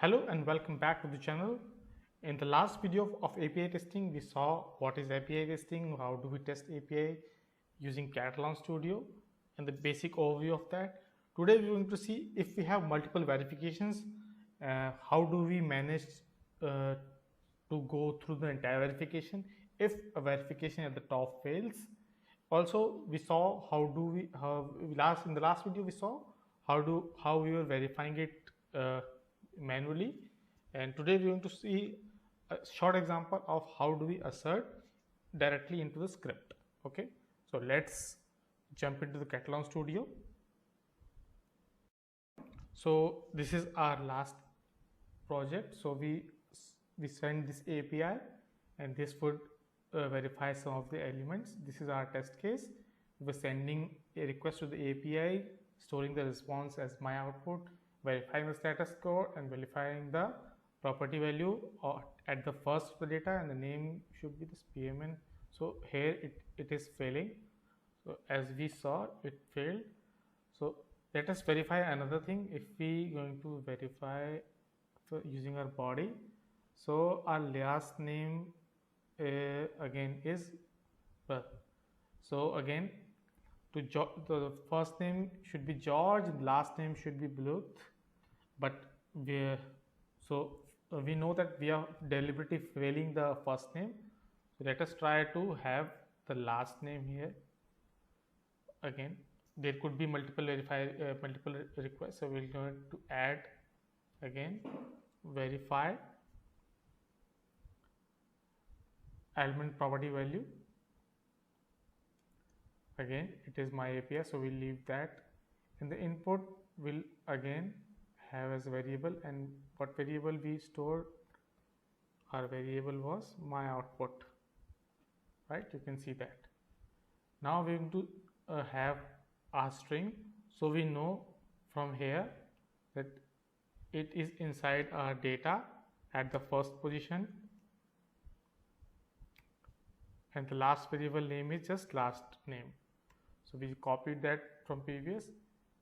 Hello and welcome back to the channel. In the last video of API testing, we saw what is API testing, how do we test API using Catalan Studio, and the basic overview of that. Today we're going to see if we have multiple verifications, how do we manage uh, to go through the entire verification if a verification at the top fails. Also, we saw how do we in the last video we saw how we were verifying it manually, and today we're going to see a short example of how do we assert directly into the script. Okay, so let's jump into the Catalan Studio. So this is our last project. So we send this API and this would verify some of the elements. This is our test case. We're sending a request to the API, storing the response as my output, verifying the status code and verifying the property value at the first of the data, and the name should be this PMN. So here it is failing. So as we saw, it failed. So let us verify another thing. If we going to verify using our body, so our last name again is Bharat. So again, the first name should be George, last name should be Bluth, but we so we know that we are deliberately failing the first name. So let us try to have the last name here. Again, there could be multiple requests, so we're going to add again verify element property value. Again, it is my API, so we'll leave that. And the input will again have as variable, and what variable we stored, our variable was my output, right? You can see that. Now we're going to have our string, so we know from here that it is inside our data at the first position, and the last variable name is just last name. So we copied that from previous,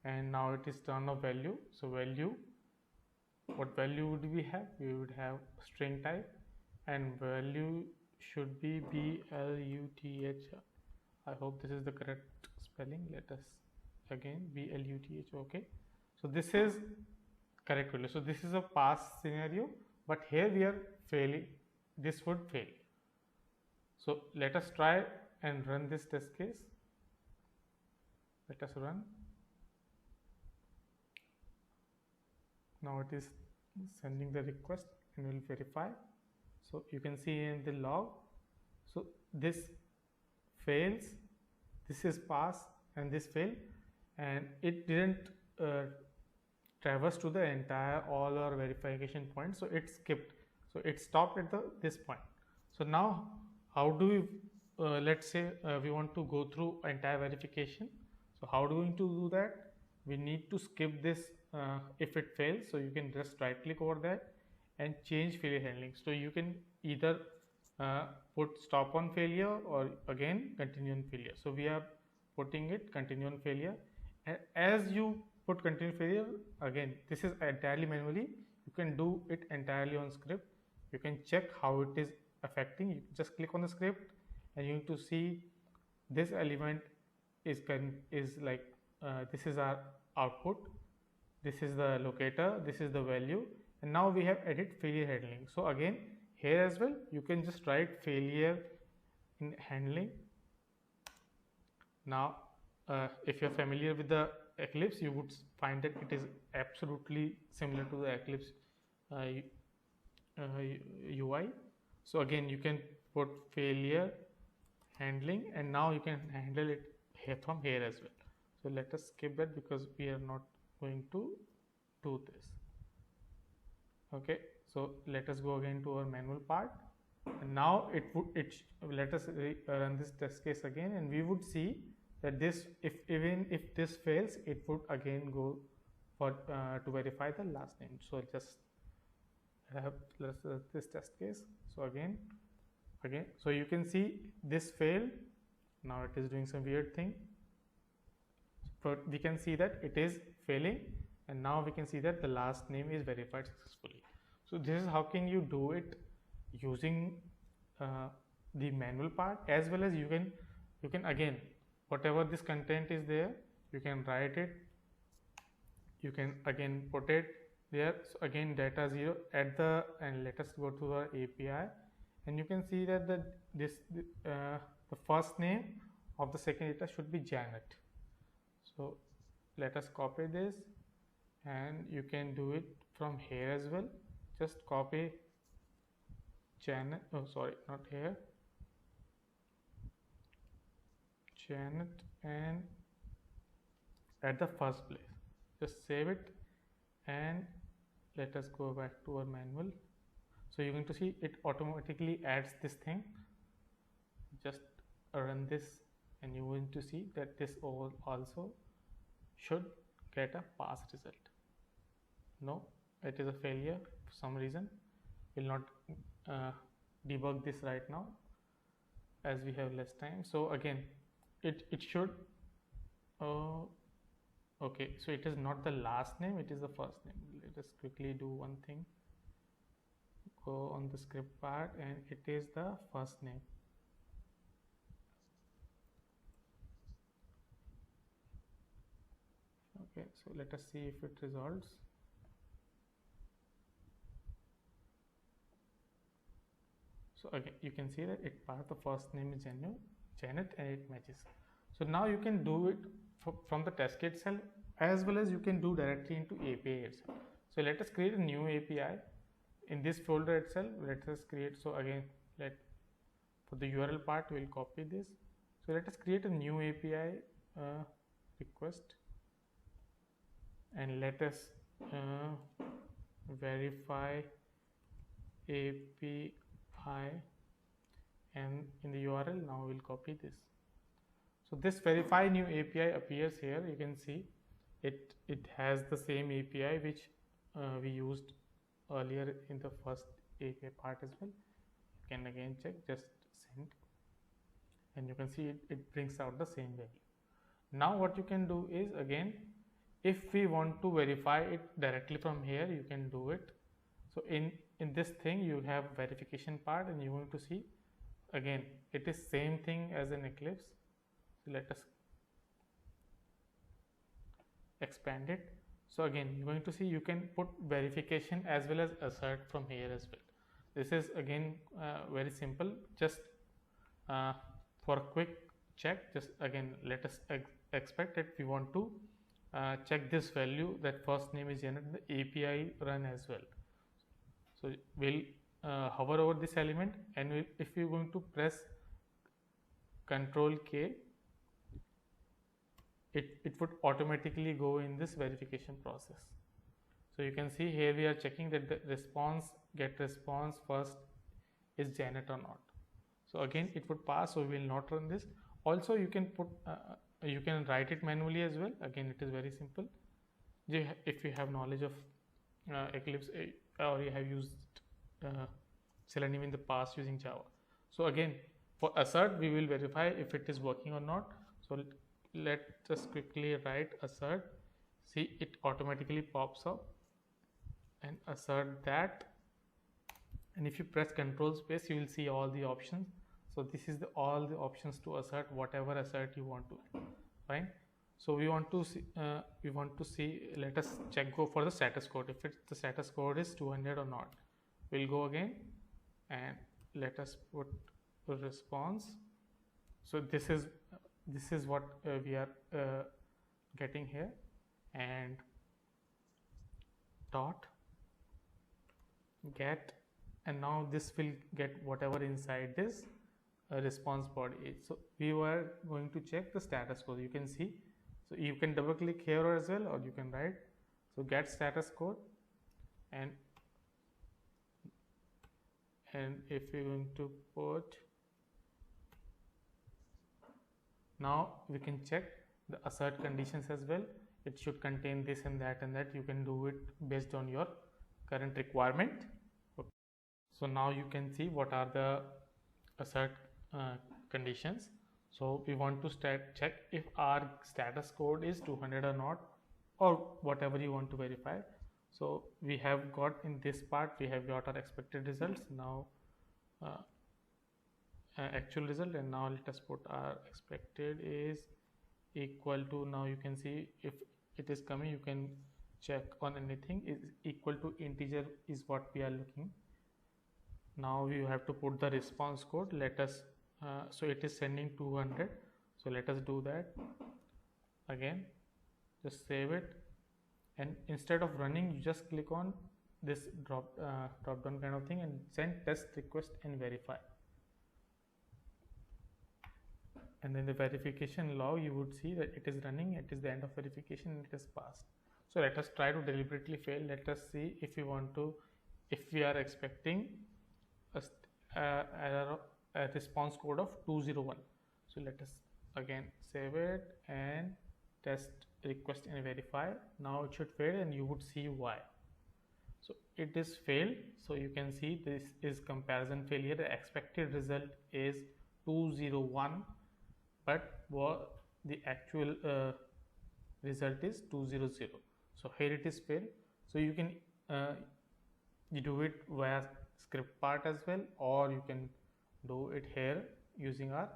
and now it is turn of value. So value, what value would we have? We would have string type, and value should be BLUTH. I hope this is the correct spelling. Let us again BLUTH. Okay, so this is correct value. So this is a pass scenario, but here we are failing. This would fail. So let us try and run this test case. Let us run. Now it is sending the request and will verify. So you can see in the log, so this fails, this is pass, and this failed, and it didn't traverse to the entire all our verification points, so it skipped, so it stopped at this point. So now how do we let's say we want to go through entire verification. So how do we to do that? We need to skip this if it fails. So you can just right click over that and change failure handling. So you can either put stop on failure or again continue on failure. So we are putting it continue on failure, and as you put continue failure, again this is entirely manually. You can do it entirely on script. You can check how it is affecting. You just click on the script and you need to see this element is like this is our output, this is the locator, this is the value, and now we have added failure handling. So again here as well you can just write failure in handling. Now if you're familiar with the Eclipse, you would find that it is absolutely similar to the Eclipse UI. So again you can put failure handling, and now you can handle it here from here as well. So let us skip that because we are not going to do this. Okay, so let us go again to our manual part, and now let us run this test case again, and we would see that this, even if this fails, it would again go for to verify the last name. So just have this test case. So again, so you can see this failed. Now it is doing some weird thing, but we can see that it is failing. and now we can see that the last name is verified successfully. So this is how can you do it using the manual part, as well as you can again, whatever this content is there, you can write it, you can again put it there. So again, data 0 at the, and let us go to the API, and you can see that the first name of the second data should be Janet. So let us copy this, and you can do it from here as well. Just copy Janet, oh sorry, not here, Janet, and at the first place, just save it, and let us go back to our manual. So you're going to see it automatically adds this thing. Just run this, and you're going to see that this also should get a pass result. No, it is a failure for some reason. We'll not debug this right now as we have less time. So again, it should okay, so it is not the last name, it is the first name. Let us quickly do one thing, go on the script part, and it is the first name. Okay, so let us see if it resolves. So again, you can see that it part the first name is Janet, and it matches. So now you can do it from the test kit itself, as well as you can do directly into API itself. So let us create a new API in this folder itself. Let us create, so again, for the URL part, we'll copy this. So let us create a new API request, and let us verify API, and in the URL now we'll copy this. So this verify new API appears here. You can see it has the same API which we used earlier in the first API part as well. You can again check, just send, and you can see it brings out the same value. Now what you can do is, again, if we want to verify it directly from here, you can do it. So in this thing you have verification part, and you're going to see again it is same thing as in Eclipse. So let us expand it. So again, you're going to see you can put verification as well as assert from here as well. This is again very simple. Just for a quick check, just again let us expect that we want to check this value, that first name is Janet, the API run as well. So we'll hover over this element, and if we're going to press Ctrl K, it would automatically go in this verification process. So you can see here we are checking that the get response first is Janet or not. So again it would pass, so we will not run this. Also you can put you can write it manually as well. Again, it is very simple. If you have knowledge of Eclipse, or you have used Selenium in the past using Java. So again, for assert we will verify if it is working or not. So let's just quickly write assert. See, it automatically pops up, and assert that, and if you press Control space you will see all the options. So this is all the options to assert whatever assert you want to, fine. So we want to see, let us go for the status code, if the status code is 200 or not. We'll go again and let us put a response. So this is what we are getting here, and dot get, and now this will get whatever inside this response body is. So we were going to check the status code. You can see, so you can double click here as well, or you can write, so get status code, and if we're going to put, now we can check the assert conditions as well. It should contain this and that, you can do it based on your current requirement. Okay. So now you can see what are the assert conditions. So we want to check if our status code is 200 or not. or whatever you want to verify. So we have got, in this part we have got our expected results. Now uh, actual result, and now let us put our expected is equal to, now you can see if it is coming, you can check on anything, is equal to integer is what we are looking. Now you have to put the response code. Let us so it is sending 200, so let us do that again. Just save it, and instead of running, you just click on this drop down kind of thing and send test request and verify. And then the verification log, you would see that it is running, it is the end of verification, and it is passed. So let us try to deliberately fail. Let us see if we want to, if we are expecting a response code of 201. So let us again save it and test request and verify. Now it should fail, and you would see why. So it is failed. So you can see this is comparison failure. The expected result is 201, but the actual result is 200. So here it is failed. So you can you do it via script part as well, or you can do it here using our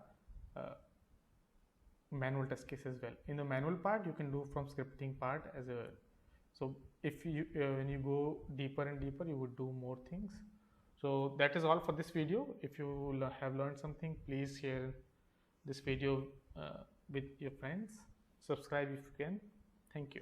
manual test case as well. In the manual part, you can do from scripting part as well. So if you when you go deeper and deeper, you would do more things. So that is all for this video. If you have learned something, please share this video with your friends. Subscribe if you can. Thank you.